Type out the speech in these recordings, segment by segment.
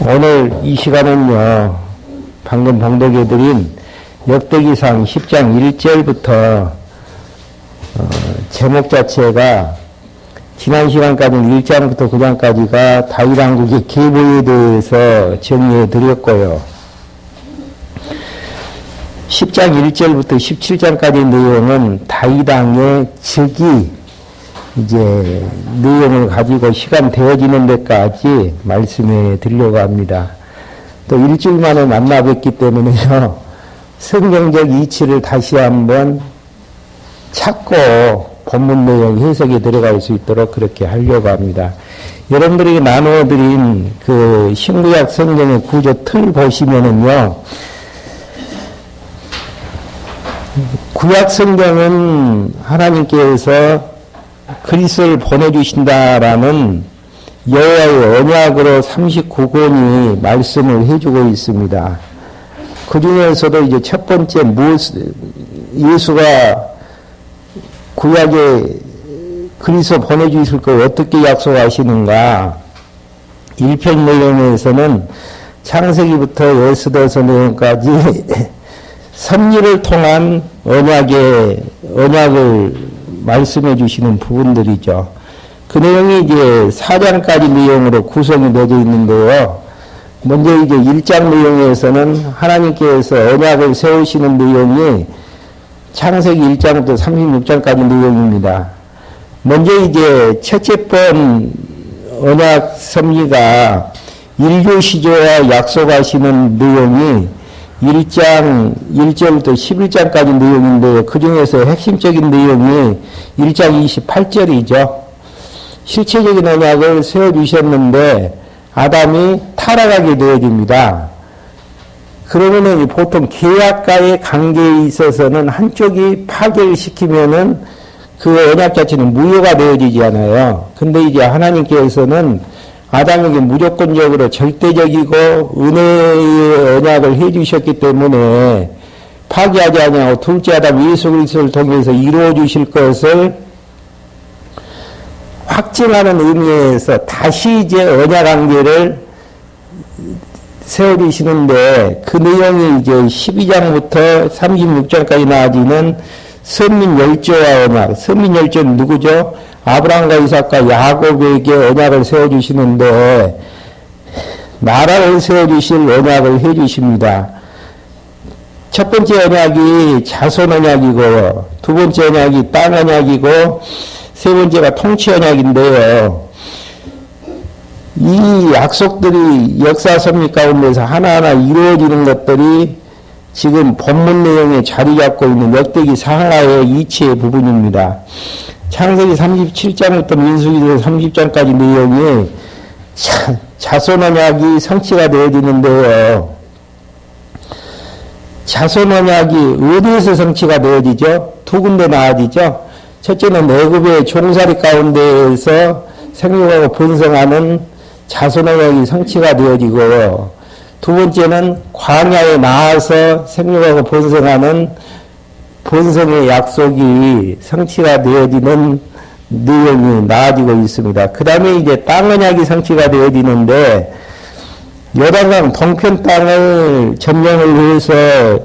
오늘 이 시간은요, 방금 봉독해드린 역대기상 10장 1절부터 제목 자체가 지난 시간까지는 1장부터 9장까지가 다윗 왕국의 계보에 대해서 정리해 드렸고요. 10장 1절부터 17장까지 내용은 다윗 왕의 즉위 이제 내용을 가지고 시간 되어지는 데까지 말씀해 드리려고 합니다. 또 일주일 만에 만나 뵙기 때문에요, 성경적 이치를 다시 한번 찾고 본문 내용 해석에 들어갈 수 있도록 그렇게 하려고 합니다. 여러분들에게 나누어드린 그 신구약 성경의 구조 틀 보시면은요, 구약 성경은 하나님께서 그리스도를 보내주신다라는 여호와의 언약으로 39권이 말씀을 해주고 있습니다. 그 중에서도 이제 첫 번째 예수가 구약에 그리스도 보내주실 걸 어떻게 약속하시는가? 1편 내용에서는 창세기부터 에스더서 내용까지 섭리를 통한 언약을 말씀해 주시는 부분들이죠. 그 내용이 이제 4장까지 내용으로 구성이 되어 있는데요. 먼저 이제 1장 내용에서는 하나님께서 언약을 세우시는 내용이 창세기 1장부터 36장까지 내용입니다. 먼저 이제 첫째 번 언약 섭리가 인류 시조와 약속하시는 내용이 1장 1절부터 11장까지 내용인데, 그 중에서 핵심적인 내용이 1장 28절이죠. 실체적인 언약을 세워주셨는데 아담이 타락하게 되어집니다. 그러면은 보통 계약과의 관계에 있어서는 한쪽이 파괴를 시키면은 그 언약 자체는 무효가 되어지지 않아요. 근데 이제 하나님께서는 아담에게 무조건적으로 절대적이고 은혜의 언약을 해주셨기 때문에 파괴하지 아니하고 둘째 아담 예수 그리스도를 통해서 이루어 주실 것을 확증하는 의미에서 다시 이제 언약 관계를 세워주시는데, 그 내용이 이제 12장부터 36장까지 나아지는 선민열조와 언약. 선민열조는 누구죠? 아브라함과 이삭과 야곱에게 언약을 세워주시는데, 나라를 세워주실 언약을 해주십니다. 첫 번째 언약이 자손 언약이고, 두 번째 언약이 땅 언약이고, 세 번째가 통치 언약인데요. 이 약속들이 역사 섭리 가운데서 하나하나 이루어지는 것들이 지금 본문 내용에 자리 잡고 있는 역대기 상하의 이치의 부분입니다. 창세기 37장부터 민수기서 30장까지 내용이 자손 언약이 성취가 되어지는데요. 자손 언약이 어디에서 성취가 되어지죠? 두 군데 나아지죠. 첫째는 애굽의 종살이 가운데에서 생육하고 번성하는 자손 언약이 성취가 되어지고, 두 번째는 광야에 나와서 생육하고 번성하는 본성의 약속이 성취가 되어지는 내용이 나아지고 있습니다. 그 다음에 이제 땅 언약이 성취가 되어지는데, 요단강 동편 땅을 점령을 해서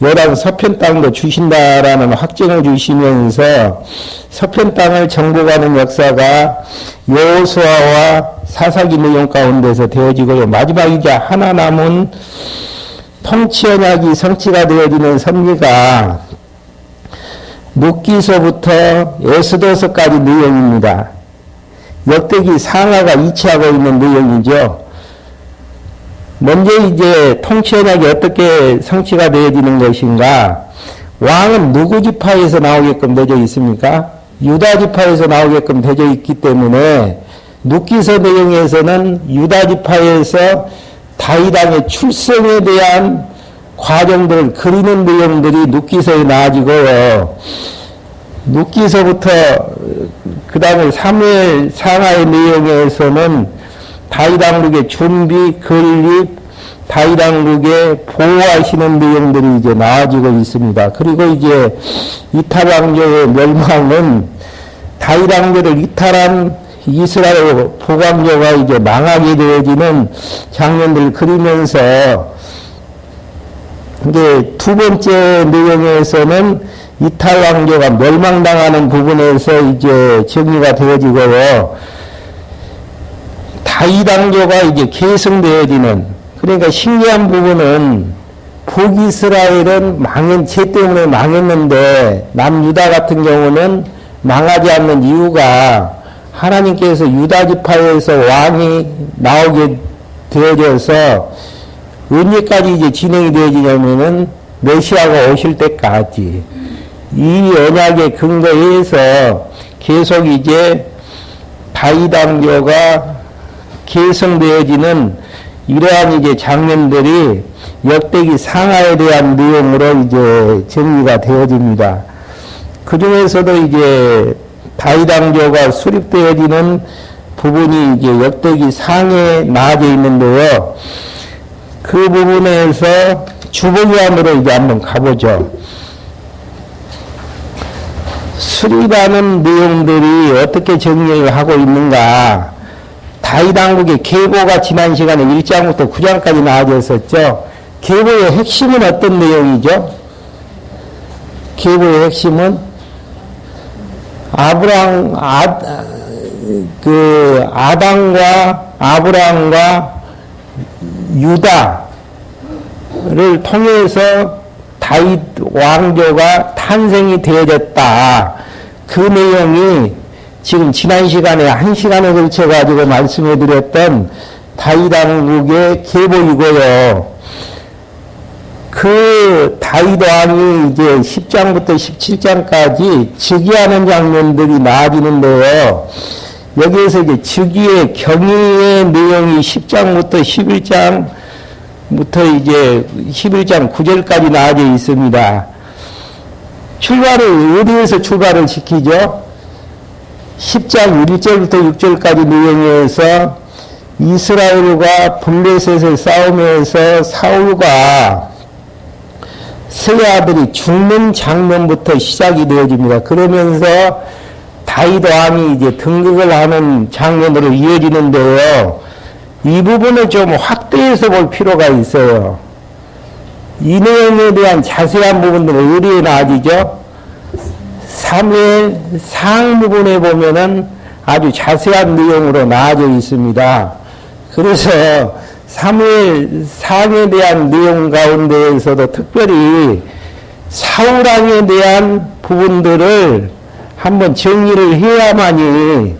요단 서편 땅도 주신다라는 확증을 주시면서 서편 땅을 정복하는 역사가 여호수아와 사사기 내용 가운데서 되어지고요. 마지막이자 하나 남은 통치 언약이 성취가 되어지는 섭리가 룻기서부터 에스더서까지 내용입니다. 역대기 상하가 이치하고 있는 내용이죠. 먼저 이제 통치 언약이 어떻게 성취가 되어지는 것인가? 왕은 누구 지파에서 나오게끔 되어 있습니까? 유다 지파에서 나오게끔 되어 있기 때문에 룻기서 내용에서는 유다 지파에서 다윗 왕의 출생에 대한 과정들을 그리는 내용들이 룻기서에 나아지고요. 룻기서부터 그 다음에 사무엘 상하의 내용에서는 다윗 왕국의 준비, 건립, 다윗 왕국의 보호하시는 내용들이 이제 나아지고 있습니다. 그리고 이제 이탈 왕조의 멸망은 다윗 왕조를 이탈한 이스라엘 포광조가 이제 망하게 되어지는 장면들을 그리면서 이제 두 번째 내용에서는 이탈 왕조가 멸망당하는 부분에서 이제 정리가 되어지고요. 다윗 왕조가 이제 계승되어지는, 그러니까 신기한 부분은 북이스라엘은 죄 때문에 망했는데 남유다 같은 경우는 망하지 않는 이유가 하나님께서 유다 지파에서 왕이 나오게 되어져서 언제까지 이제 진행이 되어지냐면은 메시아가 오실 때까지 이 언약에 근거해서 계속 이제 다윗 왕조가 계승되어지는 이러한 이제 장면들이 역대기 상하에 대한 내용으로 이제 정리가 되어집니다. 그 중에서도 이제 다윗 왕조가 수립되어지는 부분이 이제 역대기 상에 나아져 있는데요. 그 부분에서 주보기안으로 이제 한번 가보죠. 수립하는 내용들이 어떻게 정리를 하고 있는가. 다윗 왕국의 계보가 지난 시간에 1장부터 9장까지 나와졌었죠. 계보의 핵심은 어떤 내용이죠? 계보의 핵심은 아담과 아브라함과 유다를 통해서 다윗 왕조가 탄생이 되어졌다. 그 내용이 지금 지난 시간에 1시간에 걸쳐 가지고 말씀해 드렸던 다윗 왕국의 계보이고요. 그 다윗 왕이 이제 10장부터 17장까지 즉위하는 장면들이 나와지는데요. 여기에서 이제 즉위의 경위의 내용이 10장부터 11장부터 이제 11장 9절까지 나와져 있습니다. 출발을 어디에서 출발을 시키죠? 10장 1절부터 6절까지 내용에서 이스라엘과 블레셋의 싸움에서 사울과 세 아들이 죽는 장면부터 시작이 되어집니다. 그러면서 다윗 왕이 이제 등극을 하는 장면으로 이어지는데요. 이 부분을 좀 확대해서 볼 필요가 있어요. 이 내용에 대한 자세한 부분들은 어디에 나와지죠? 사무엘 상 부분에 보면은 아주 자세한 내용으로 나와져 있습니다. 그래서 사무엘 상에 대한 내용 가운데에서도 특별히 사울왕에 대한 부분들을 한번 정리를 해야만이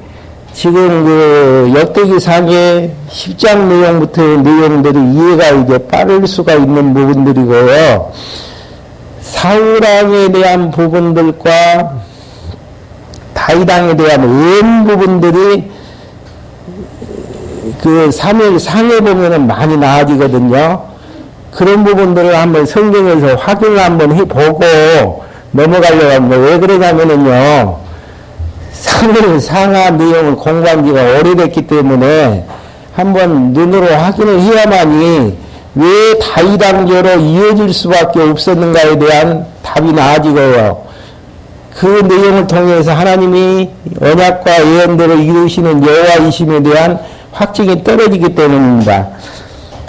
지금 그 역대기상의 10장 내용부터의 내용들이 이해가 이제 빠를 수가 있는 부분들이고요. 사울왕에 대한 부분들과 다윗왕에 대한 은 부분들이 그 사무엘 상에 보면은 많이 나아지거든요. 그런 부분들을 한번 성경에서 확인을 한번 해보고 넘어가려고 합니다. 왜 그러냐면은요, 사무엘 상하 내용을 공부한 지가 오래됐기 때문에 한번 눈으로 확인을 해야만이 왜 다윗 왕조로 이어질 수밖에 없었는가에 대한 답이 나아지고요. 그 내용을 통해서 하나님이 언약과 예언대로 이루시는 여호와이심에 대한 확증이 떨어지기 때문입니다.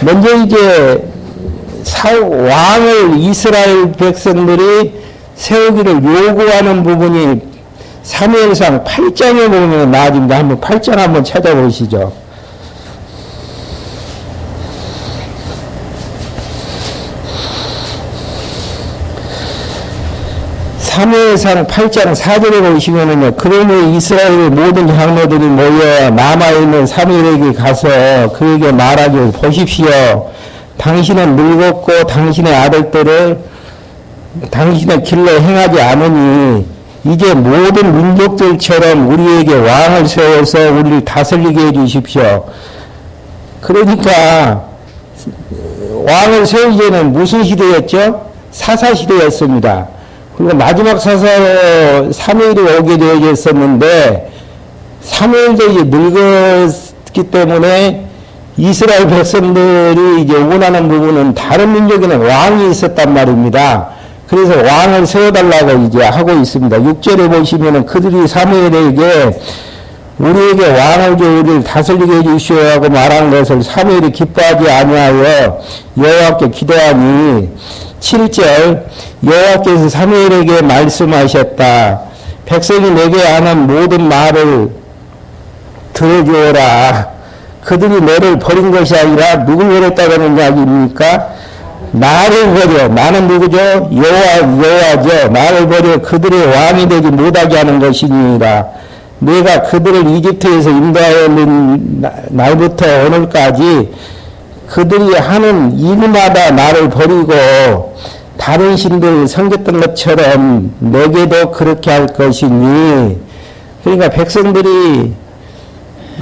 먼저 이제 왕을 이스라엘 백성들이 세우기를 요구하는 부분이 사무엘상 8장에 보면 나와집니다. 한번 8장 한번 찾아보시죠. 사무엘상 8장 4절에 보시면은요, 그러므로 이스라엘의 모든 장로들이 모여 남아있는 사무엘에게 가서 그에게 말하기를, 보십시오. 당신은 늙었고 당신의 아들들을 당신의 길로 행하지 않으니 이제 모든 민족들처럼 우리에게 왕을 세워서 우리를 다스리게 해주십시오. 그러니까 왕을 세우기 전에는 무슨 시대였죠? 사사시대였습니다. 그리고 마지막 사사로 사무엘이 오게 되어졌었는데, 사무엘도 이제 늙었기 때문에 이스라엘 백성들이 이제 원하는 부분은 다른 민족에는 왕이 있었단 말입니다. 그래서 왕을 세워달라고 이제 하고 있습니다. 6절에 보시면은 그들이 사무엘에게 우리에게 왕을 줘 우리를 다스리게 해주시오 하고 말한 것을 사무엘이 기뻐하지 아니하여 여호와께 기도하니 7절 여호와께서 사무엘에게 말씀하셨다. 백성이 내게 하는 모든 말을 들어주어라. 그들이 너를 버린 것이 아니라 누굴 버렸다는 이야기입니까? 나를 버려. 나는 누구죠? 여호와죠. 나를 버려 그들의 왕이 되지 못하게 하는 것이니라. 내가 그들을 이집트에서 인도하여 낸 날부터 오늘까지 그들이 하는 일마다 나를 버리고 다른 신들을 섬겼던 것처럼 내게도 그렇게 할 것이니. 그러니까 백성들이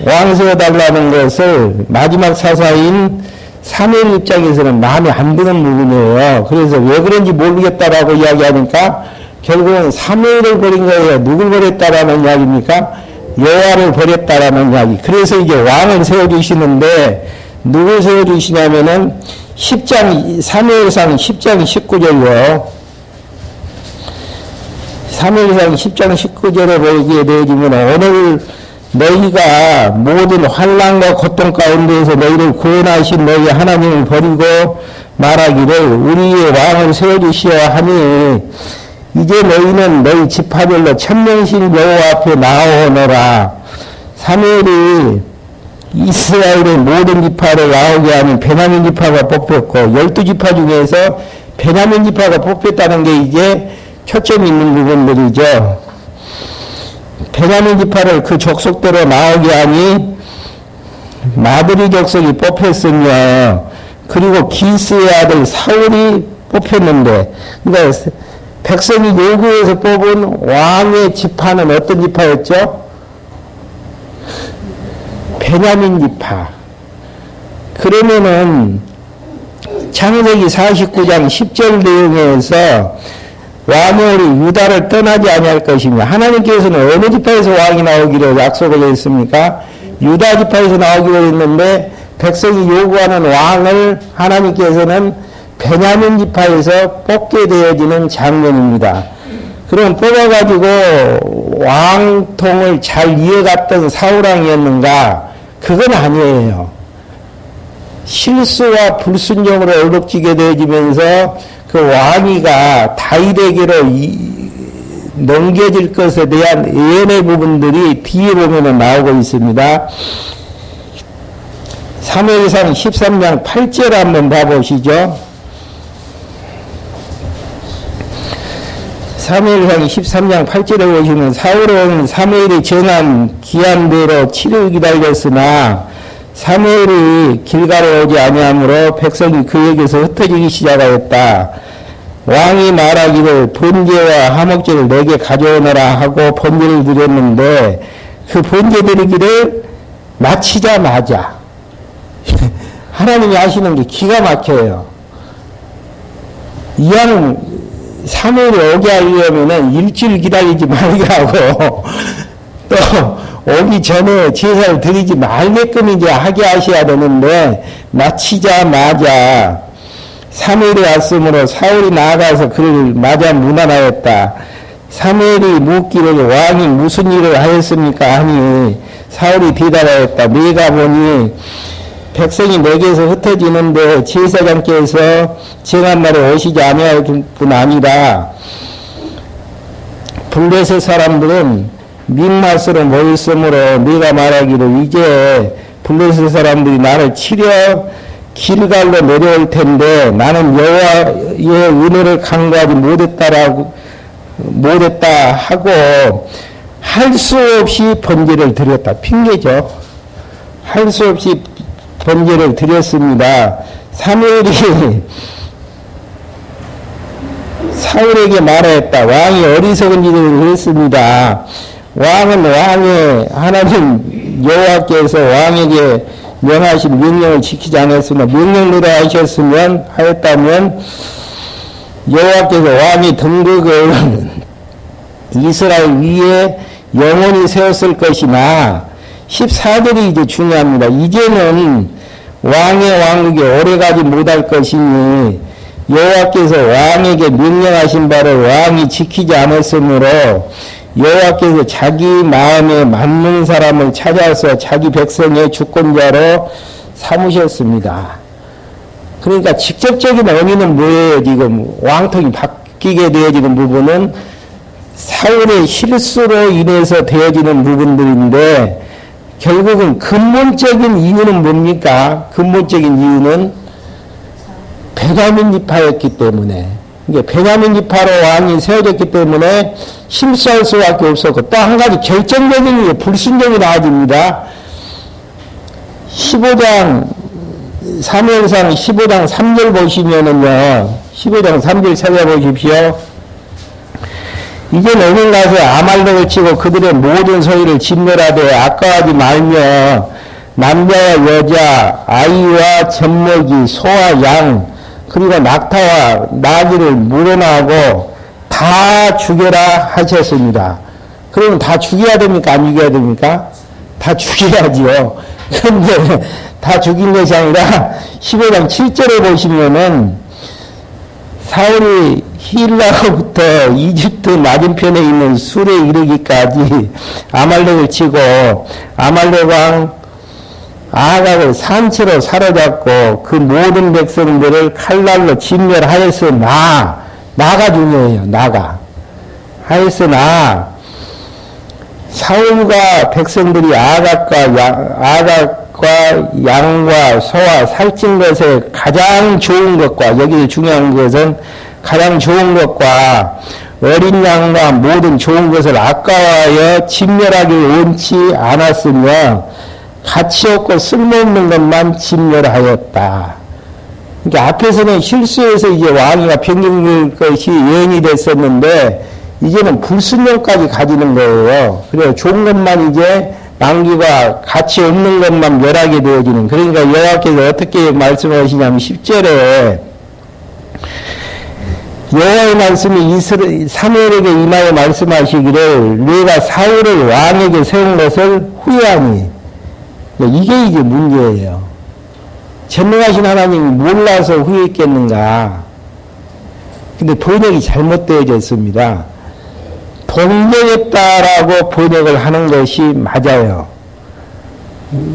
왕 세워달라는 것을 마지막 사사인 사무엘 입장에서는 마음에 안 드는 부분이에요. 그래서 왜 그런지 모르겠다라고 이야기하니까 결국은 사무엘을 버린 거예요. 누굴 버렸다라는 이야기입니까? 여호와를 버렸다라는 이야기. 그래서 이제 왕을 세워주시는데 누굴 세워주시냐면은 10장, 사무엘상 10장 19절요. 사무엘상 10장 19절에 보게 되어지면 오늘 너희가 모든 환난과 고통 가운데에서 너희를 구원하신 너희 하나님을 버리고 말하기를 우리의 왕을 세워주시어 하니 이제 너희는 너희 지파별로 천명신 여호와 앞에 나오너라. 사무엘이 이스라엘의 모든 지파를 나오게 하는 베냐민 지파가 뽑혔고 12지파 중에서 베냐민 지파가 뽑혔다는 게 이제 초점이 있는 부분들이죠. 베냐민 지파를 그 족속대로 나오게 하니 마드리 족속이 뽑혔으며 그리고 기스의 아들 사울이 뽑혔는데 그러니까 백성이 요구해서 뽑은 왕의 지파는 어떤 지파였죠? 베냐민 지파. 그러면은 창세기 49장 10절 내용에서 와므리 유다를 떠나지 아니할 것이며 하나님께서는 어느 지파에서 왕이 나오기로 약속을 했습니까? 유다 지파에서 나오기로 했는데 백성이 요구하는 왕을 하나님께서는 베냐민 지파에서 뽑게 되어지는 장면입니다. 그럼 뽑아가지고 왕통을 잘 이어갔던 사울왕이었는가? 그건 아니에요. 실수와 불순종으로 얼룩지게 되어지면서 그 왕위가 다윗에게로 넘겨질 것에 대한 예언의 부분들이 뒤에 보면 나오고 있습니다. 사무엘상 13장 8절 한번 봐보시죠. 사무엘상 13장 8절에 보시면 사울은 사무엘이 정한 기한대로 7일 기다렸으나 사무엘이 길가로 오지 아니하므로 백성이 그에게서 흩어지기 시작하였다. 왕이 말하기를 번제와 화목제를 내게 가져오너라 하고 번제를 드렸는데 그 번제 드리기를 마치자마자 하나님이 하시는 게 기가 막혀요. 이왕 사무엘이 오게 하려면은 일주일 기다리지 말게 하고 또 오기 전에 제사를 드리지 말게끔 이제 하게 하셔야 되는데 마치자마자 사무엘이 왔으므로 사울이 나아가서 그를 맞아 문안하였다. 사무엘이 묻기를 왕이 무슨 일을 하였습니까 하니 사울이 대답하였다. 내가 보니 백성이 내게서 흩어지는데 제사장께서 정한 날에 오시지 아니할 뿐 아니라 블레셋 사람들은 민맛으로 모였으므로 네가 말하기를 이제 블레셋 사람들이 나를 치려 길갈로 내려올 텐데 나는 여호와의 은혜를 간구하지 못했다 하고 할 수 없이 번제를 드렸다. 핑계죠. 할 수 없이 번제를 드렸습니다. 사무엘이 사울에게 말하였다. 왕이 어리석은 일을 했습니다. 왕은 왕의 하나님 여호와께서 왕에게 명하신 명령을 지키지 않았으나 명령대로 하였다면 여호와께서 왕의 등극을 이스라엘 위에 영원히 세웠을 것이나 14절이 이제 중요합니다. 이제는 왕의 왕국이 오래가지 못할 것이니 여호와께서 왕에게 명령하신 바를 왕이 지키지 않았으므로 여호와께서 자기 마음에 맞는 사람을 찾아서 자기 백성의 주권자로 삼으셨습니다. 그러니까 직접적인 의미는 뭐예요? 지금 왕통이 바뀌게 되어지는 부분은 사울의 실수로 인해서 되어지는 부분들인데, 결국은 근본적인 이유는 뭡니까? 근본적인 이유는 베냐민 지파였기 때문에, 이게 베냐민 지파로 왕이 세워졌기 때문에 실수할 수밖에 없었고, 또 한 가지 결정적인 게 불순종이 나와집니다. 15장 사무엘상 15장 3절 보시면은요, 15장 3절 찾아보십시오. 이제 너는 가서 아말렉을 치고 그들의 모든 소유를 진멸하되 아까워하지 말며 남자와 여자, 아이와 젖먹이, 소와 양, 그리고 낙타와 나귀를 물어나고 다 죽여라 하셨습니다. 그러면 다 죽여야 됩니까? 안 죽여야 됩니까? 다 죽여야지요. 그런데 다 죽인 것이 아니라 15장 7절에 보시면은 사울이 힐라로부터 이집트 맞은편에 있는 술에 이르기까지 아말렉을 치고 아말렉 왕 아합을 산채로 사로잡고 그 모든 백성들을 칼날로 진멸하였으나, 나가 중요해요. 나가 하였으나 사울과 백성들이 아각과 양과 소와 살찐 것에 가장 좋은 것과, 여기서 중요한 것은 가장 좋은 것과 어린 양과 모든 좋은 것을 아까워하여 진멸하기 원치 않았으며 가치 없고 쓸모없는 것만 진멸하였다. 그러니까 앞에서는 실수해서 이제 왕위가 변경될 것이 예언이 됐었는데, 이제는 불순종까지 가지는 거예요. 그래서 좋은 것만 이제 남기가 가치 없는 것만 멸하게 되어지는. 그러니까 여호와께서 어떻게 말씀하시냐면 10절에 여호와의 말씀이 사무엘에게 임하여 말씀하시기를 내가 사울을 왕에게 세운 것을 후회하니. 이게 이제 문제예요. 전능하신 하나님이 몰라서 후회했겠는가. 근데 번역이 잘못되어졌습니다. 동정했다라고 번역을 하는 것이 맞아요.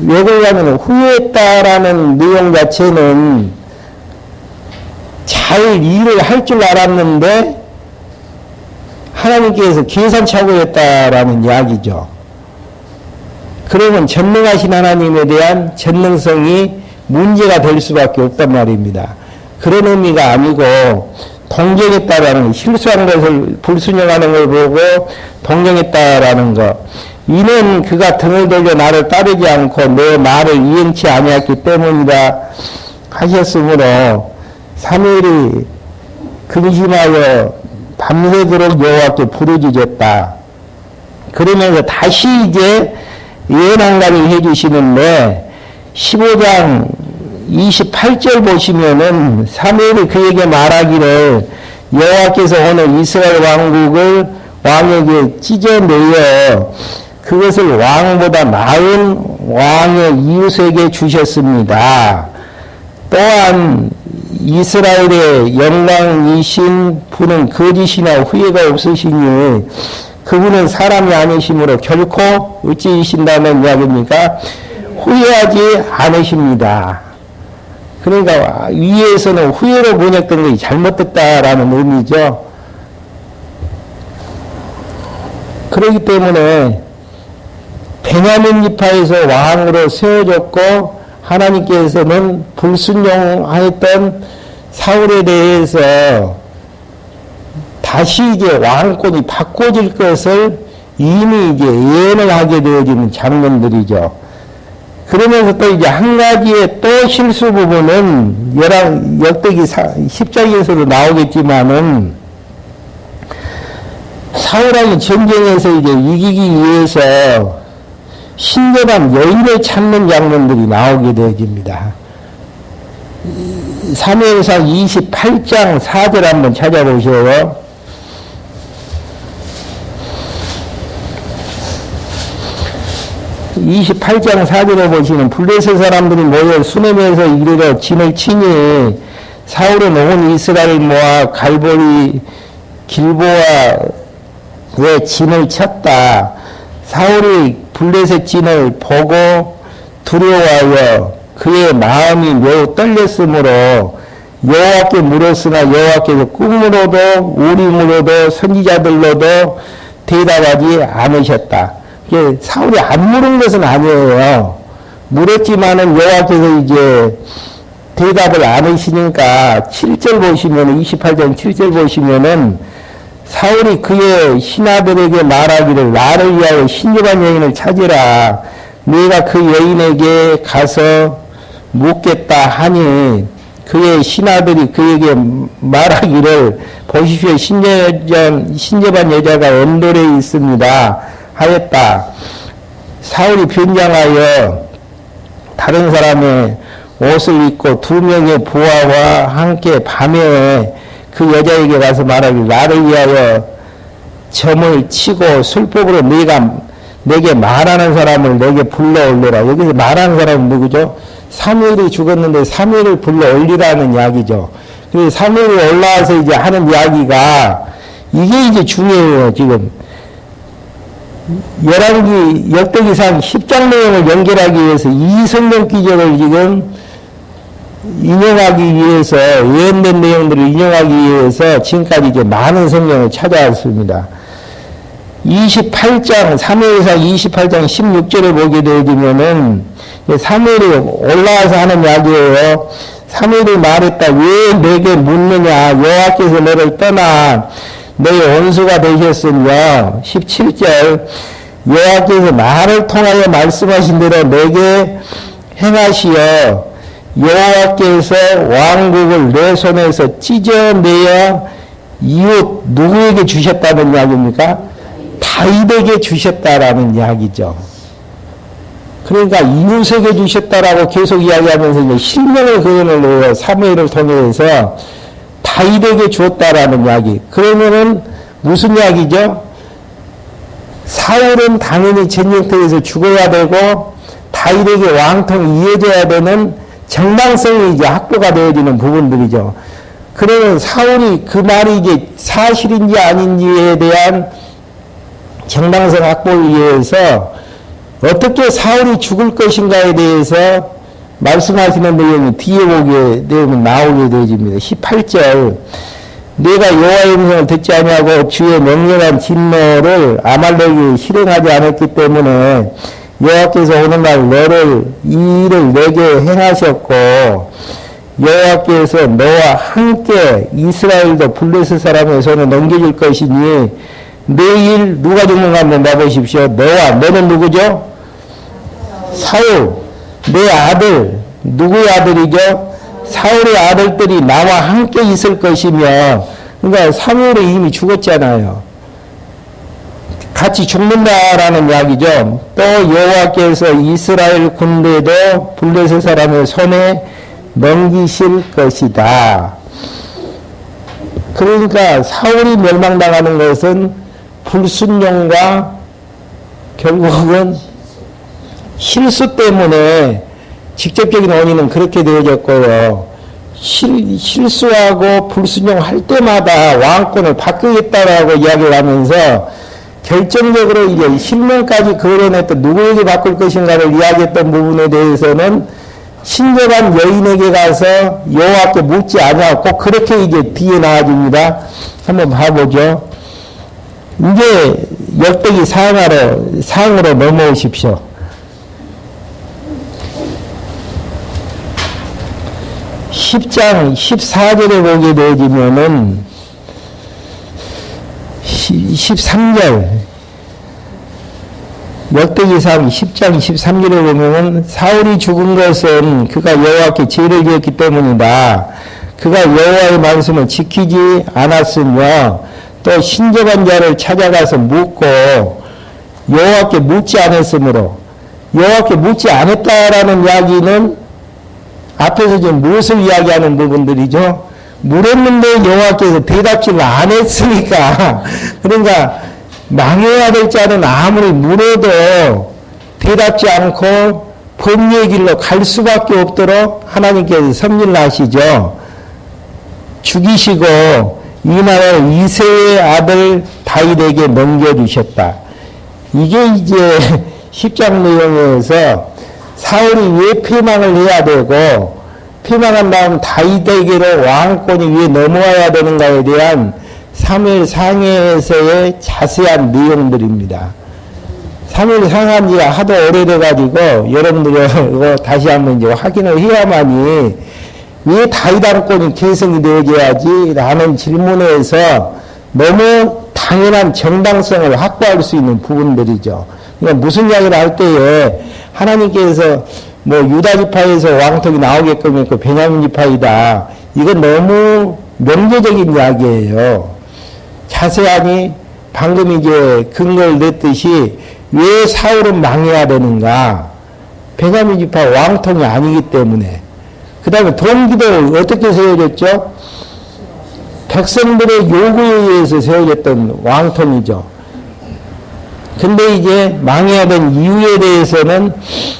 왜 그러냐면 후회했다라는 내용 자체는 잘 일을 할 줄 알았는데 하나님께서 계산착오했다라는 이야기죠. 그러면 전능하신 하나님에 대한 전능성이 문제가 될 수밖에 없단 말입니다. 그런 의미가 아니고 동정했다라는, 실수한 것을 불순종하는 걸 보고 동정했다라는 것. 이는 그가 등을 돌려 나를 따르지 않고 내 말을 이행치 아니했기 때문이다 하셨으므로 사무엘이 근심하여 밤새도록 여호와께 부르짖었다. 그러면서 다시 이제 예언한 가지를 해주시는데 15장 28절 보시면은 사무엘이 그에게 말하기를 여호와께서 오늘 이스라엘 왕국을 왕에게 찢어내어 그것을 왕보다 나은 왕의 이웃에게 주셨습니다. 또한 이스라엘의 영광이신 분은 거짓이나 후회가 없으시니 그분은 사람이 아니시므로 결코 어찌이신다는 이야기입니까? 후회하지 않으십니다. 그러니까 위에서는 후회로 번역된 것이 잘못됐다라는 의미죠. 그렇기 때문에 베냐민 지파에서 왕으로 세워졌고 하나님께서는 불순종하였던 사울에 대해서 다시 이제 왕권이 바꿔질 것을 이미 이제 예언을 하게 되어지는 장면들이죠. 그러면서 또 이제 한 가지의 또 실수 부분은 역대기 10장에서도 나오겠지만은 사울왕이 전쟁에서 이제 이기기 위해서 신접한 여인을 찾는 장면들이 나오게 되어집니다. 사무엘상 28장 4절 한번 찾아보셔요. 28장 4절에 보시면 블레셋 사람들이 모여 수넴에서 이르러 진을 치니 사울은 온 이스라엘 모아 갈보리 길보아 왜 진을 쳤다. 사울이 블레셋 진을 보고 두려워하여 그의 마음이 매우 떨렸으므로 여호와께 물었으나 여호와께서 꿈으로도 우림으로도 선지자들로도 대답하지 않으셨다. 이게 사울이 안 물은 것은 아니에요. 물었지만은 여호와께서 이제 대답을 안 하시니까 7절 보시면 28장 7절 보시면은 사울이 그의 신하들에게 말하기를 나를 위하여 신접한 여인을 찾으라. 내가 그 여인에게 가서 묻겠다 하니 그의 신하들이 그에게 말하기를 보십시오. 신접한 여자가 언돌에 있습니다. 하였다. 사울이 변장하여 다른 사람의 옷을 입고 2명의 부하와 함께 밤에 그 여자에게 가서 말하기를 나를 위하여 점을 치고 술법으로 내게 말하는 사람을 내게 불러 올려라. 여기서 말하는 사람은 누구죠? 사무엘이 죽었는데 사무엘을 불러 올리라는 이야기죠. 그래서 사무엘이 올라와서 이제 하는 이야기가 이게 이제 중요해요. 지금 열왕기 역대기상 10장 내용을 연결하기 위해서 이 성경 기적을 지금 인용하기 위해서 예언된 내용들을 인용하기 위해서 지금까지 이제 많은 성경을 찾아왔습니다. 28장 사무엘상 28장 16절에 보게 되면은 사무엘이 올라와서 하는 이야기예요. 사무엘이 말했다. 왜 내게 묻느냐? 여호와께서 너를 떠나 너의 원수가 되셨으며 17절 여호와께서 나를 통하여 말씀하신 대로 내게 행하시어 여호와께서 왕국을 내 손에서 찢어내어 이웃 누구에게 주셨다는 이야기입니까? 다윗에게 주셨다라는 이야기죠. 그러니까 이웃에게 주셨다라고 계속 이야기하면서 이제 실명을 그언을 내요. 사무엘을 통해서 다윗에게 주었다라는 이야기. 그러면은 무슨 이야기죠? 사울은 당연히 전쟁터에서 죽어야 되고 다윗에게 왕통이 이어져야 되는 정당성이 이제 확보가 되어지는 부분들이죠. 그러면 사울이 그 말이 이제 사실인지 아닌지에 대한 정당성 확보를 위해서 어떻게 사울이 죽을 것인가에 대해서 말씀하시는 내용이 뒤에 보게 되면 나오게 되어집니다. 18절 내가 여호와의 음성을 듣지 아니하고 주의 명령한 진노를 아말렉이 실행하지 않았기 때문에 여호와께서 오늘날 너를 이 일을 내게 행하셨고 여호와께서 너와 함께 이스라엘도 블레셋 사람의 손에 넘겨줄 것이니 내일 누가 죽는가 한번 봐보십시오. 너는 누구죠? 사울, 내 아들, 누구의 아들이죠? 사울의 아들들이 나와 함께 있을 것이며, 그러니까 사무엘이 이미 죽었잖아요. 같이 죽는다라는 이야기죠. 또 여호와께서 이스라엘 군대도 블레셋 사람의 손에 넘기실 것이다. 그러니까 사울이 멸망당하는 것은 불순종과 결국은 실수 때문에 직접적인 원인은 그렇게 되어졌고요. 실수하고 불순종할 때마다 왕권을 바꾸겠다라고 이야기를 하면서 결정적으로 이제 실명까지 거론했던 누구에게 바꿀 것인가를 이야기했던 부분에 대해서는 신접한 여인에게 가서 여호와께 묻지 않아 꼭 그렇게 이제 뒤에 나와집니다. 한번 봐보죠. 이제 역대기 상으로 넘어오십시오. 10장 14절에 보게 되어지면은 13절 역대기상 10장 13절에 보면은 사울이 죽은 것은 그가 여호와께 죄를 지었기 때문이다. 그가 여호와의 말씀을 지키지 않았으며 또 신접한 자를 찾아가서 묻고 여호와께 묻지 않았으므로 여호와께 묻지 않았다라는 이야기는 앞에서 지금 무엇을 이야기하는 부분들이죠? 물었는데 여호와께서 대답지를 안 했으니까 그러니까 망해야 될 자는 아무리 물어도 대답지 않고 법리의 길로 갈 수밖에 없도록 하나님께서 섭리를 하시죠. 죽이시고 이 나라를 이세의 아들 다윗에게 넘겨주셨다. 이게 이제 10장 내용에서 사울이 왜 패망을 해야 되고 패망한 다음 다윗에게로 왕권이 왜 넘어와야 되는가에 대한 사무엘 상해에서의 자세한 내용들입니다. 사무엘 상한 지가 하도 오래돼가지고 여러분들이 이거 다시 한번 이제 확인을 해야만이 왜 다윗 왕권이 계승이 되어야지 라는 질문에서 너무 당연한 정당성을 확보할 수 있는 부분들이죠. 그러니까 무슨 이야기를 할 때에 하나님께서 뭐 유다 지파에서 왕통이 나오게끔 했고 베냐민 지파이다. 이건 너무 명제적인 이야기예요. 자세하니 방금 이제 근거를 냈듯이 왜 사울은 망해야 되는가? 베냐민 지파 왕통이 아니기 때문에. 그 다음에 동기도 어떻게 세워졌죠? 백성들의 요구에 의해서 세워졌던 왕통이죠. 근데 이제 망해야 된 이유에 대해서는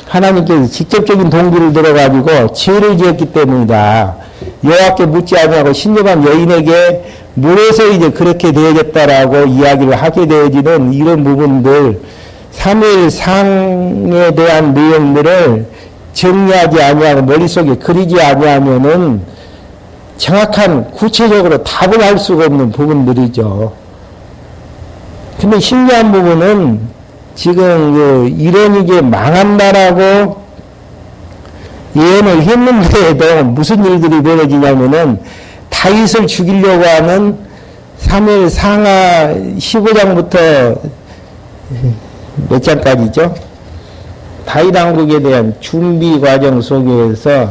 하나님께서 직접적인 동기를 들어가지고 죄를 지었기 때문이다. 여호와께 묻지 아니하고 신령한 여인에게 물어서 이제 그렇게 되어졌다라고 이야기를 하게 되어지는 이런 부분들, 사무엘상에 대한 내용들을 정리하지 아니하고 머릿속에 그리지 아니하면은 정확한 구체적으로 답을 할 수가 없는 부분들이죠. 근데 신기한 부분은 지금 이런 이게 망한다라고 예언을 했는데도 무슨 일들이 벌어지냐면은 다윗을 죽이려고 하는 사무엘 상하 15장부터 몇 장까지죠? 다윗 왕국에 대한 준비 과정 속에서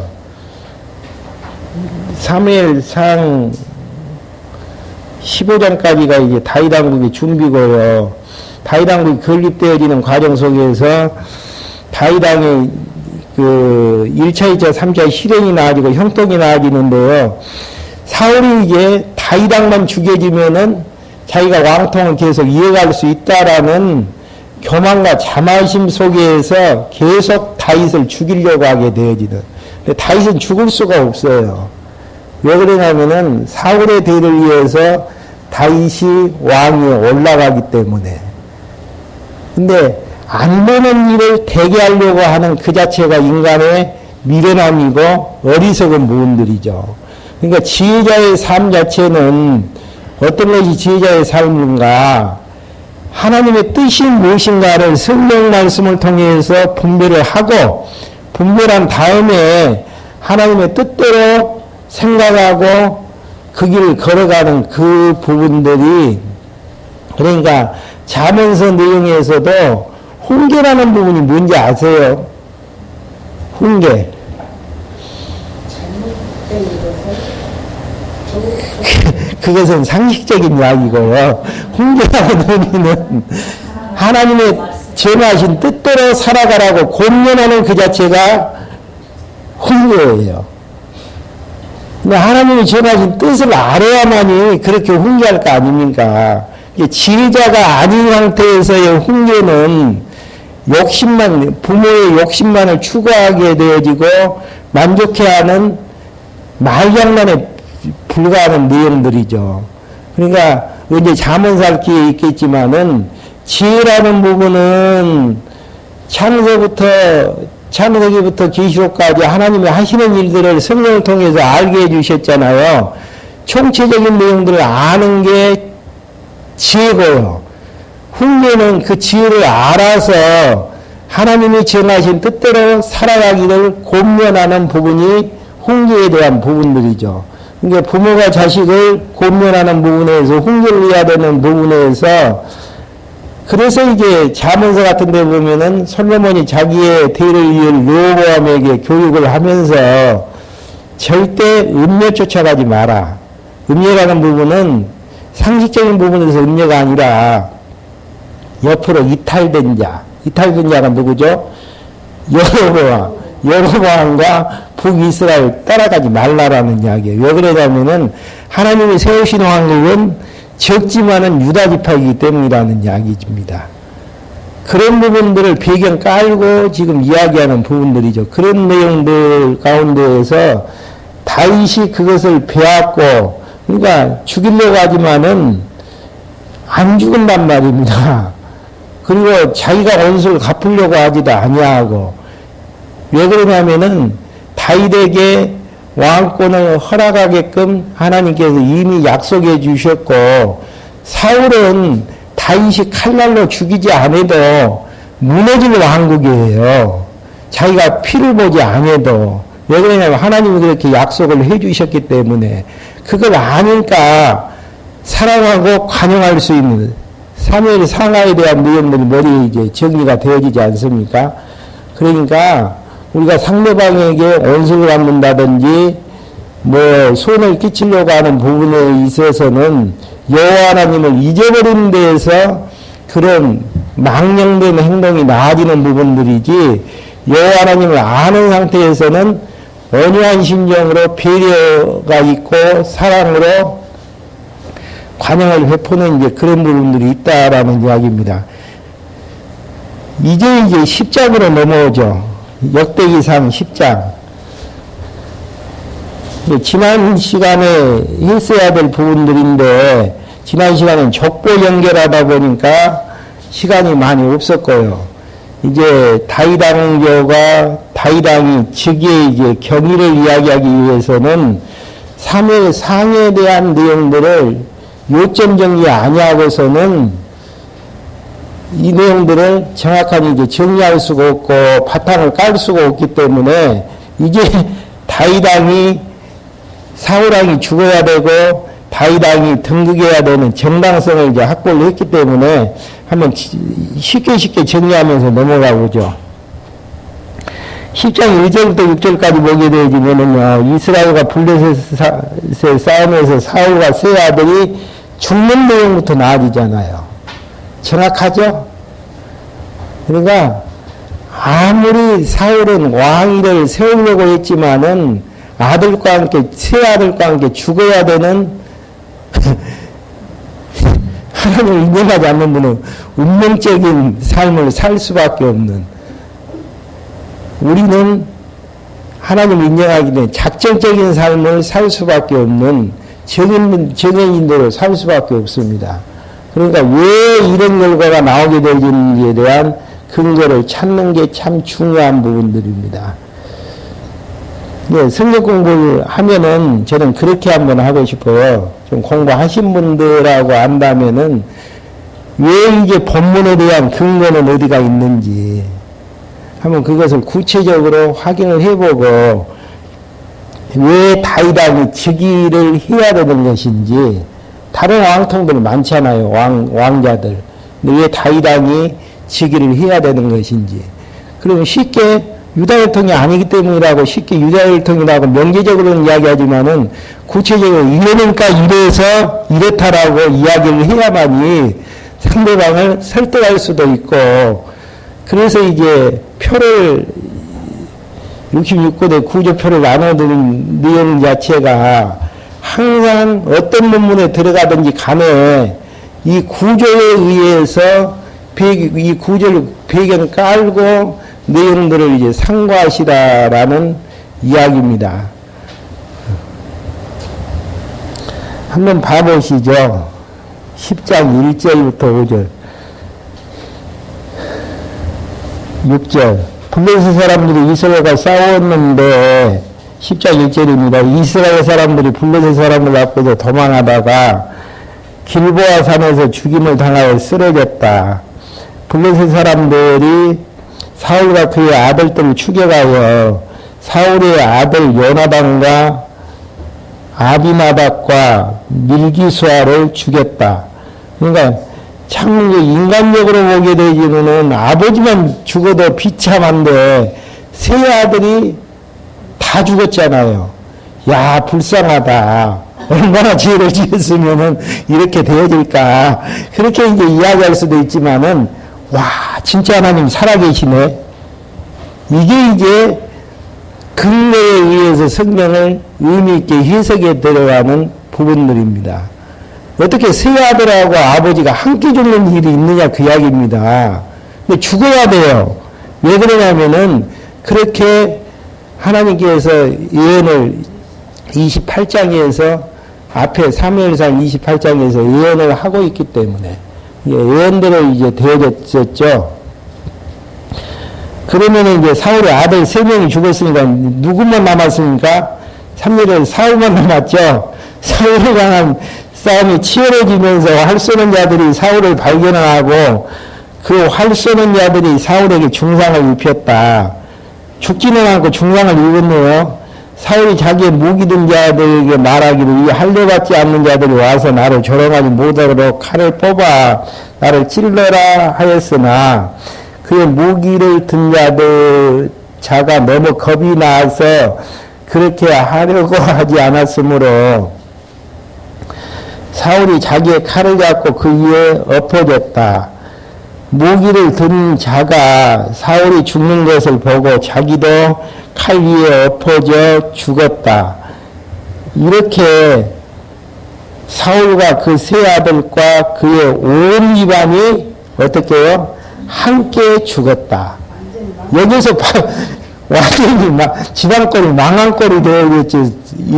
사무엘상 15장까지가 이제 다윗 왕국의 준비고요. 다윗 왕국이 건립되어지는 과정 속에서 다윗 왕의 그 1차, 2차, 3차 실행이 나아지고 형통이 나아지는데요. 사울이 이제 다윗 왕만 죽여지면은 자기가 왕통을 계속 이어갈 수 있다라는 교만과 자만심 속에서 계속 다윗을 죽이려고 하게 되어지는. 근데 다윗은 죽을 수가 없어요. 왜 그러냐면은 사울의 대를 위해서 다윗이 왕위에 올라가기 때문에. 근데 안 되는 일을 되게 하려고 하는 그 자체가 인간의 미련함이고 어리석은 부분들이죠. 그러니까 지혜자의 삶 자체는 어떤 것이 지혜자의 삶인가? 하나님의 뜻이 무엇인가를 성경 말씀을 통해서 분별을 하고 분별한 다음에 하나님의 뜻대로 생각하고 그 길을 걸어가는 그 부분들이, 그러니까 잠언서 내용에서도 훈계라는 부분이 뭔지 아세요? 훈계. 그것은 상식적인 이야기고요. 훈계라는 의미는 하나님의 정하신 뜻대로 살아가라고 권면하는 그 자체가 훈계예요. 근데 하나님이 정하신 뜻을 알아야만이 그렇게 훈계할 거 아닙니까? 지혜자가 아닌 상태에서의 훈계는 욕심만, 부모의 욕심만을 추구하게 되어지고 만족해하는 말장난에 불과하는 내용들이죠. 그러니까 이제 잠언서 할 기회 있겠지만은 지혜라는 부분은 창세기부터 계시록까지 하나님이 하시는 일들을 성령을 통해서 알게 해주셨잖아요. 총체적인 내용들을 아는 게 지혜고요. 훈계는 그 지혜를 알아서 하나님이 정하신 뜻대로 살아가기를 권면하는 부분이 훈계에 대한 부분들이죠. 그러니까 부모가 자식을 권면하는 부분에서 훈계를 해야 되는 부분에서, 그래서 이제 잠언서 같은 데 보면은 솔로몬이 자기의 대를 이을 르호보암에게 교육을 하면서 절대 음녀 쫓아가지 마라. 음녀라는 부분은 상식적인 부분에서 음녀가 아니라 옆으로 이탈된 자가 누구죠? 여로보암과 북이스라엘 따라가지 말라라는 이야기예요. 왜 그러냐면은 하나님이 세우신 왕국은 적지만은 유다 지파이기 때문이라는 이야기입니다. 그런 부분들을 배경 깔고 지금 이야기하는 부분들이죠. 그런 내용들 가운데에서 다윗이 그것을 배웠고 그러니까 죽이려고 하지만은 안 죽은단 말입니다. 그리고 자기가 원수를 갚으려고 하지도 아니하고, 왜 그러냐면은 다윗에게 왕권을 허락하게끔 하나님께서 이미 약속해 주셨고, 사울은 다윗이 칼날로 죽이지 않아도 무너질 왕국이에요. 자기가 피를 보지 않아도. 왜 그러냐면 하나님이 그렇게 약속을 해 주셨기 때문에, 그걸 아니까 사랑하고 관용할 수 있는 사무엘 상하에 대한 내용들이 머리에 이제 정리가 되어지지 않습니까? 그러니까 우리가 상대방에게 원수를 갚는다든지 뭐 손을 끼치려고 하는 부분에 있어서는 여호와 하나님을 잊어버리는 데에서 그런 망령된 행동이 나아지는 부분들이지, 여호와 하나님을 아는 상태에서는 온유한 심정으로 배려가 있고 사랑으로 관용을 베푸는 이제 그런 부분들이 있다라는 이야기입니다. 이제 10장으로 넘어오죠. 역대기상 10장. 지난 시간에 했어야 될 부분들인데, 지난 시간엔 족보 연결하다 보니까 시간이 많이 없었고요. 이제 다윗 왕조가 다윗 왕이 즉위의 이제 경위를 이야기하기 위해서는 사무엘 상에 대한 내용들을 요점 정리 아니하고서는 이 내용들을 정확하게 이제 정리할 수가 없고 바탕을 깔 수가 없기 때문에, 이제 다윗 왕이 사울 왕이 죽어야 되고 다윗 왕이 등극해야 되는 정당성을 이제 확보를 했기 때문에 한번 쉽게 정리하면서 넘어가 보죠. 10장 1절부터 6절까지 보게 되어지면은요, 이스라엘과 블레셋의 싸움에서 사울과 세 아들이 죽는 내용부터 나아지잖아요. 정확하죠? 그러니까 아무리 사울은 왕위를 세우려고 했지만은 아들과 함께, 세 아들과 함께 죽어야 되는 하나님을 인정하지 않는 분은 운명적인 삶을 살 수밖에 없는, 우리는 하나님을 인정하기 때문에 작정적인 삶을 살 수밖에 없는 정인인대로 살 수밖에 없습니다. 그러니까 왜 이런 결과가 나오게 되는지에 대한 근거를 찾는 게 참 중요한 부분들입니다. 예, 성경 공부를 하면은 저는 그렇게 한번 하고 싶어요. 좀 공부하신 분들하고 안다면은 왜 이게 본문에 대한 근거는 어디가 있는지 한번 그것을 구체적으로 확인을 해보고, 왜 다윗 왕이 즉위를 해야 되는 것인지, 다른 왕통들 많잖아요. 왕자들. 근데 왜 다윗 왕이 즉위를 해야 되는 것인지. 그러면 쉽게 유다 혈통이 아니기 때문이라고 쉽게 유다 혈통이라고 명제적으로는 이야기하지만은 구체적으로 이러니까 이래서 이렇다라고 이야기를 해야만이 상대방을 설득할 수도 있고, 그래서 이제 표를 66권의 구조표를 나눠드린 내용 자체가 항상 어떤 문문에 들어가든지 간에 이 구조에 의해서 이 구조를 배경 깔고 내용들을 이제 상고하시라라는 이야기입니다. 한번 봐보시죠. 10장 1절부터 5절. 6절. 블레셋 사람들이 이스라엘과 싸웠는데, 10장 1절입니다. 이스라엘 사람들이 블레셋 사람들 앞에서 도망하다가 길보아 산에서 죽임을 당하여 쓰러졌다. 블레셋 사람들이 사울과 그의 아들들을 추격하여 사울의 아들 요나단과 아비나답과 밀기수아를 죽였다. 그러니까 참 인간적으로 보게 되지는 아버지만 죽어도 비참한데 세 아들이 다 죽었잖아요. 야, 불쌍하다. 얼마나 죄를 지었으면은 이렇게 되어질까. 그렇게 이제 이야기할 수도 있지만은, 와, 진짜 하나님 살아계시네. 이게 이제 근거에 의해서 성경을 의미있게 해석에 들어가는 부분들입니다. 어떻게 세 아들하고 아버지가 함께 죽는 일이 있느냐 그 이야기입니다. 근데 죽어야 돼요. 왜 그러냐면은 그렇게 하나님께서 예언을 28장에서 앞에 사무엘상 28장에서 예언을 하고 있기 때문에 예언대로 이제 되어졌죠. 그러면 이제 사울의 아들 3명이 죽었으니까 누구만 남았습니까? 3절에 사울만 남았죠. 사울을 향한 싸움이 치열해지면서 활 쏘는 자들이 사울을 발견하고 그 활 쏘는 자들이 사울에게 중상을 입혔다. 죽지는 않고 중상을 입었네요. 사울이 자기의 무기 든 자들에게 말하기를 이 할례받지 않는 자들이 와서 나를 조롱하지 못하도록 칼을 뽑아 나를 찔러라 하였으나 그의 무기를 든 자가 너무 겁이 나서 그렇게 하려고 하지 않았으므로 사울이 자기의 칼을 잡고 그 위에 엎어졌다. 무기를 든 자가 사울이 죽는 것을 보고 자기도 칼 위에 엎어져 죽었다. 이렇게 사울과 그 세 아들과 그의 온 집안이 어떻게 해요? 함께 죽었다. 여기서 완전히 집안꼴이 망한 꼴이 되어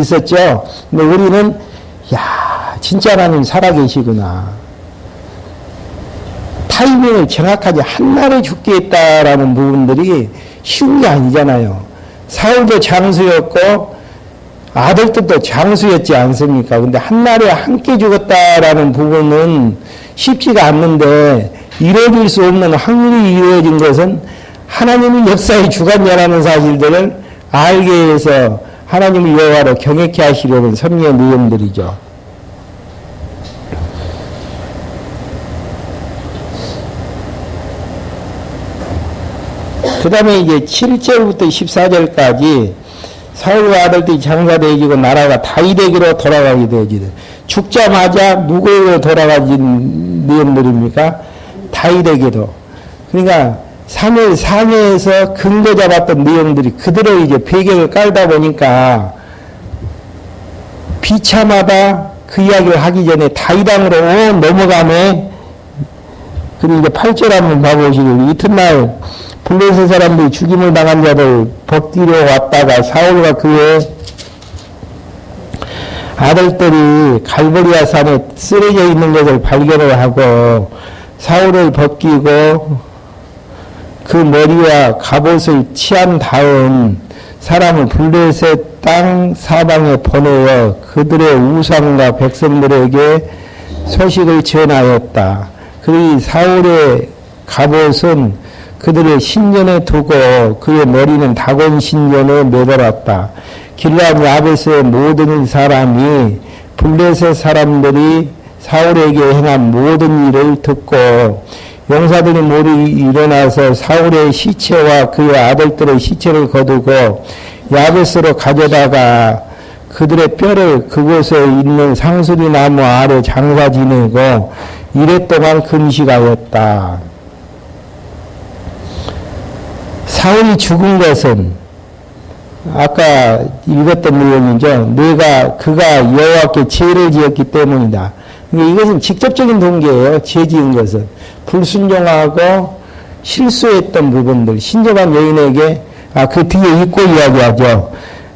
있었죠. 근데 우리는 진짜 하나님 살아계시구나. 타이밍을 정확하게 한날에 죽게 했다라는 부분들이 쉬운 게 아니잖아요. 사울도 장수였고 아들들도 장수였지 않습니까? 근데 한날에 함께 죽었다라는 부분은 쉽지가 않는데 이루어질 수 없는 확률이 이루어진 것은 하나님이 역사의 주관자라는 사실들을 알게 해서 하나님을 여호와로 경외케 하시려는 섭리의 내용들이죠. 그 다음에 이제 7절부터 14절까지 사울과 아들들이 장사되어지고 나라가 다윗에게로 돌아가게 되어지는 죽자마자 누구에게로 돌아가진 내용들입니까? 다윗에게로. 그러니까 사무엘 상에서 근거 잡았던 내용들이 그대로 이제 배경을 깔다 보니까 비참하다 그 이야기를 하기 전에 다윗왕으로 넘어가네. 그리고 이제 8절 한번 봐보시고 이튿날 블레셋 사람들이 죽임을 당한 자를 벗기려 왔다가 사울과 그의 아들들이 갈보리아 산에 쓰러져 있는 것을 발견을 하고 사울을 벗기고 그 머리와 갑옷을 취한 다음 사람을 블레셋 땅 사방에 보내어 그들의 우상과 백성들에게 소식을 전하였다. 그리고 사울의 갑옷은 그들의 신전에 두고 그의 머리는 다곤 신전에 매달았다. 길앗 야베스의 모든 사람이 블레셋 사람들이 사울에게 행한 모든 일을 듣고 용사들이 모두 일어나서 사울의 시체와 그의 아들들의 시체를 거두고 야베스로 가져다가 그들의 뼈를 그곳에 있는 상수리 나무 아래 장사 지내고 이랫동안 금식하였다. 사울이 죽은 것은 아까 읽었던 내용이죠. 그가 여호와께 죄를 지었기 때문이다. 이것은 직접적인 동기예요. 죄 지은 것은 불순종하고 실수했던 부분들. 신접한 여인에게 그 뒤에 잊고 이야기하죠.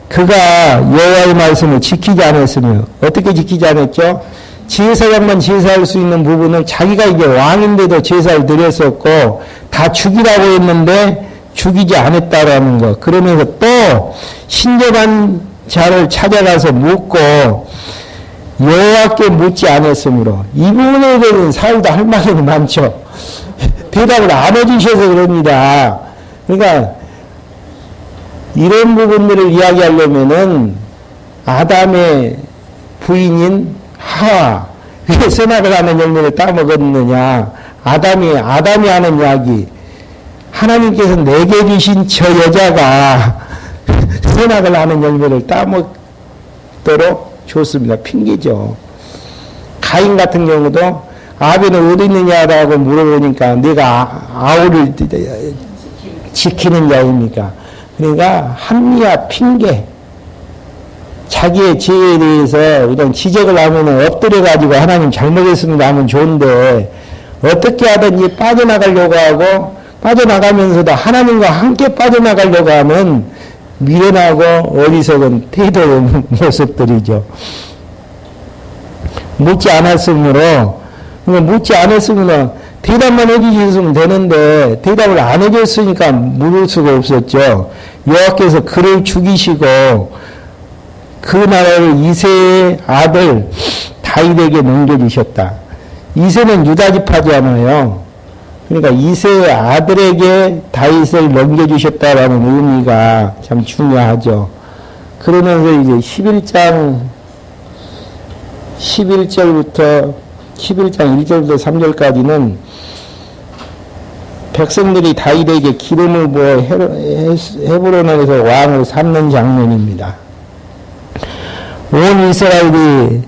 그가 여호와의 말씀을 지키지 않았으며 어떻게 지키지 않았죠? 제사장만 제사할 수 있는 부분은 자기가 이제 왕인데도 제사를 드렸었고 다 죽이라고 했는데 죽이지 않았다라는 거. 그러면서 또 신접한 자를 찾아가서 묻고 여호와께 묻지 않았으므로 이 부분에 대해서는 사울도 할 말이 많죠. 대답을 안 해주셔서 그럽니다. 그러니까 이런 부분들을 이야기하려면은 아담의 부인인 하와 왜 선악을 하는 열매를 따먹었느냐. 아담이 하는 이야기. 하나님께서 내게 주신 저 여자가 선악을 하는 열매를 따먹도록 줬습니다. 핑계죠. 가인 같은 경우도 아벨은 어디 있느냐라고 물어보니까 내가 아우를 지키는 자입니까? 그러니까 합리화 핑계. 자기의 죄에 대해서 이런 지적을 하면 엎드려가지고 하나님 잘못했습니다 하면 좋은데 어떻게 하든지 빠져나가려고 하고 빠져나가면서도 하나님과 함께 빠져나가려고 하면 미련하고 어리석은 태도의 모습들이죠. 묻지 않았으므로, 묻지 않았으면 대답만 해주셨으면 되는데 대답을 안 해줬으니까 물을 수가 없었죠. 여호와께서 그를 죽이시고 그 나라를 이새의 아들 다윗에게 넘겨주셨다. 이새는 유다 지파잖아요. 그러니까 이새의 아들에게 다윗을 넘겨주셨다라는 의미가 참 중요하죠. 그러면서 이제 11장 1절부터 3절까지는 백성들이 다윗에게 기름을 부어 헤브론에서 왕을 삼는 장면입니다. 온 이스라엘이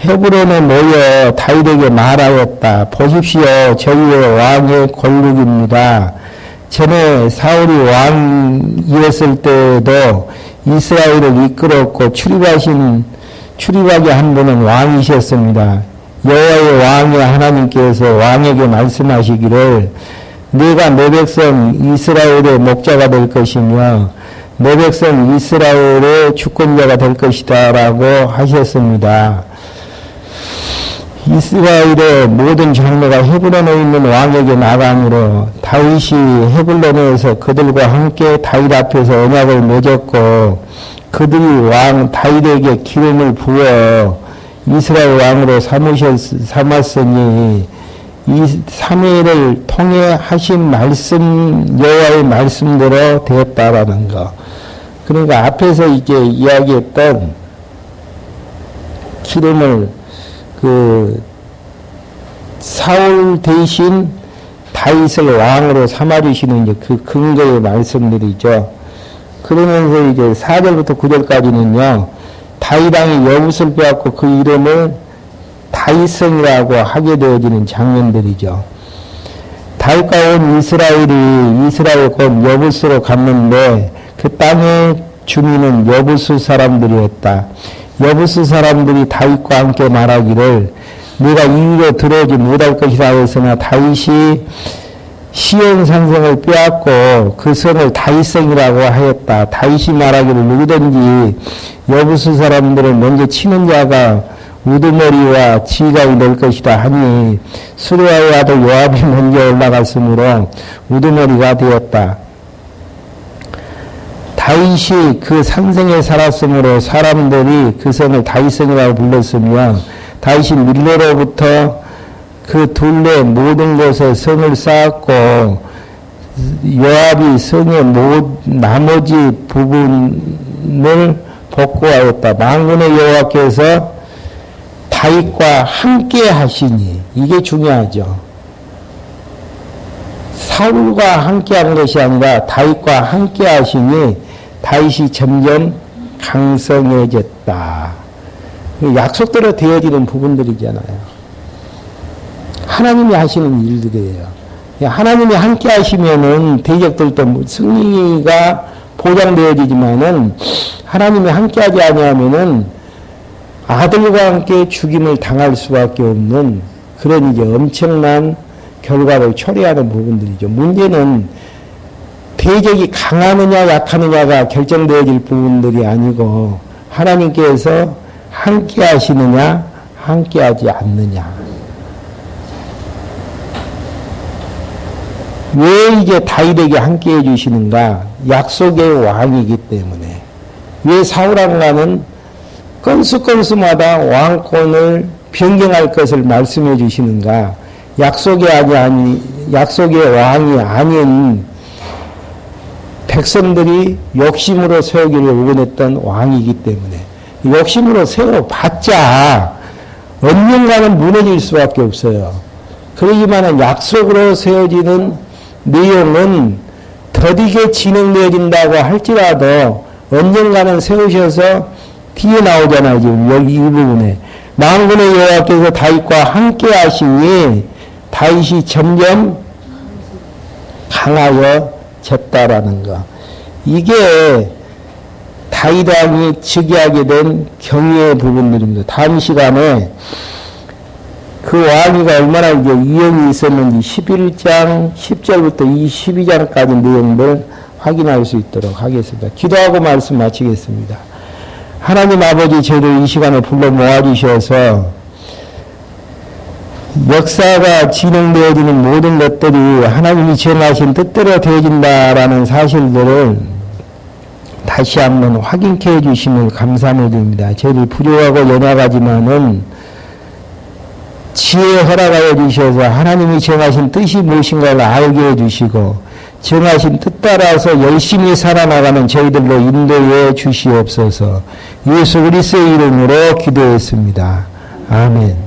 헤브론에 모여 다윗에게 말하였다. 보십시오. 저희의 왕의 권력입니다. 전에 사울이 왕이었을 때에도 이스라엘을 이끌었고 출입하게 한 분은 왕이셨습니다. 여호와의 왕의 하나님께서 왕에게 말씀하시기를 네가 내 백성 이스라엘의 목자가 될 것이며 내 백성 이스라엘의 주권자가 될 것이다 라고 하셨습니다. 이스라엘의 모든 장로가 헤브론에 있는 왕에게 나가므로 다윗이 헤브론에서 그들과 함께 다윗 앞에서 언약을 맺었고 그들이 왕 다윗에게 기름을 부어 이스라엘 왕으로 삼았으니 이 사무엘을 통해 하신 말씀 여호와의 말씀대로 되었다라는 거. 그러니까 앞에서 이제 이야기했던 기름을 사울 대신 다윗을 왕으로 삼아주시는 이제 그 근거의 말씀들이죠. 그러면서 이제 4절부터 9절까지는요, 다윗 왕이 여붓을 빼앗고 그 이름을 다윗성이라고 하게 되어지는 장면들이죠. 다윗과 온 이스라엘 곧 여붓으로 갔는데 그 땅의 주민은 여붓 사람들이었다. 여붓 사람들이 다윗과 함께 말하기를 네가 이리로 들어오지 못할 것이라 했으나 다윗이 시온 산성을 빼앗고 그 성을 다윗성이라고 하였다. 다윗이 말하기를 누구든지 여붓 사람들을 먼저 치는 자가 우두머리와 지휘관이 될 것이다 하니 수르야의 아들 요압이 먼저 올라갔으므로 우두머리가 되었다. 다윗이 그 산성에 살았으므로 사람들이 그 성을 다윗성이라고 불렀으며 다윗이 밀로로부터 그 둘레 모든 곳에 성을 쌓았고 요압이 성의 나머지 부분을 복구하였다. 만군의 여호와께서 다윗과 함께 하시니 이게 중요하죠. 사울과 함께 한 것이 아니라 다윗과 함께 하시니 다윗이 점점 강성해졌다. 약속대로 되어지는 부분들이잖아요. 하나님이 하시는 일들이에요. 하나님이 함께 하시면은 대적들도 승리가 보장되어지지만은 하나님이 함께 하지 아니하면은 아들과 함께 죽임을 당할 수밖에 없는 그런 이제 엄청난 결과를 초래하는 부분들이죠. 문제는 대적이 강하느냐 약하느냐가 결정되어질 부분들이 아니고 하나님께서 함께 하시느냐 함께 하지 않느냐. 왜 이제 다윗에게 함께 해주시는가? 약속의 왕이기 때문에. 왜 사울왕과는 건수건수마다 왕권을 변경할 것을 말씀해 주시는가? 약속의 왕이 아닌 백성들이 욕심으로 세우기를 원했던 왕이기 때문에 욕심으로 세워봤자 언젠가는 무너질 수밖에 없어요. 그러지만 약속으로 세워지는 내용은 더디게 진행되어진다고 할지라도 언젠가는 세우셔서 뒤에 나오잖아요. 지금 여기 이 부분에 만군의 여호와께서 다윗과 함께 하시니 다윗이 점점 강하여졌다라는 거. 이게 다윗 왕이 즉위하게 된 경위의 부분들입니다. 다음 시간에 그 왕위가 얼마나 이제 위험이 있었는지 11장 10절부터 22장까지 내용들 확인할 수 있도록 하겠습니다. 기도하고 말씀 마치겠습니다. 하나님 아버지, 저희를 이 시간에 불러 모아주셔서 역사가 진행되어지는 모든 것들이 하나님이 정하신 뜻대로 되어진다라는 사실들을 다시 한번 확인케 해주심을 감사함을 드립니다. 저희들 부족하고 연약하지만은 지혜 허락하여 주셔서 하나님이 정하신 뜻이 무엇인가를 알게 해주시고 정하신 뜻 따라서 열심히 살아나가는 저희들로 인도해 주시옵소서. 예수 그리스도의 이름으로 기도했습니다. 아멘.